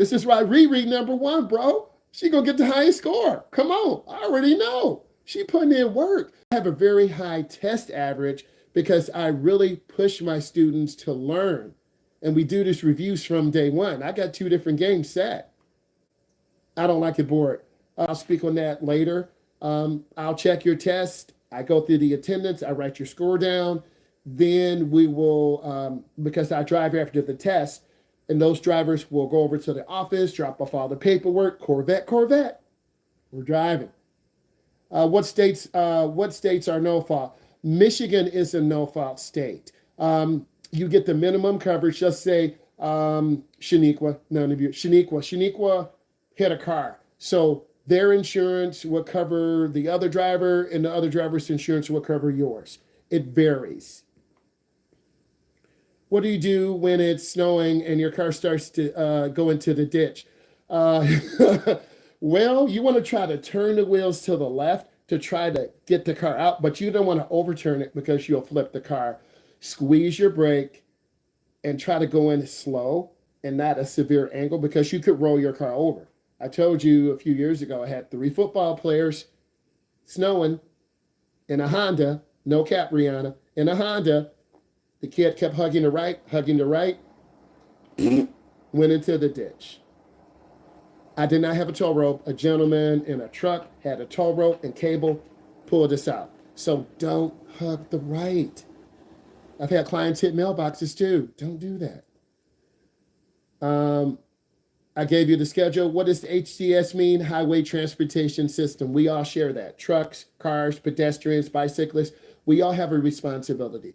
This is why Riri number one, bro. She gonna get the highest score. Come on, I already know. She putting in work. I have a very high test average because I really push my students to learn. And we do this reviews from day one. I got 2 different games set. I don't like it bored. I'll speak on that later. I'll check your test. I go through the attendance. I write your score down. Then we will, because I drive after the test, and those drivers will go over to the office, drop off all the paperwork. Corvette, Corvette. We're driving. What states? What states are no fault? Michigan is a no fault state. You get the minimum coverage. Just say Shaniqua, none of you. Shaniqua hit a car, so their insurance will cover the other driver, and the other driver's insurance will cover yours. It varies. What do you do when it's snowing and your car starts to go into the ditch? Uh, well, you want to try to turn the wheels to the left to try to get the car out, but you don't want to overturn it because you'll flip the car. Squeeze your brake and try to go in slow and not a severe angle because you could roll your car over. I told you a few years ago I had 3 football players snowing in a Honda, no cap, Rihanna, in a Honda. The kid kept hugging the right, went into the ditch. I did not have a tow rope. A gentleman in a truck had a tow rope and cable, pulled us out. So don't hug the right. I've had clients hit mailboxes too. Don't do that. I gave you the schedule. What does the HTS mean? Highway Transportation System. We all share that. Trucks, cars, pedestrians, bicyclists. We all have a responsibility.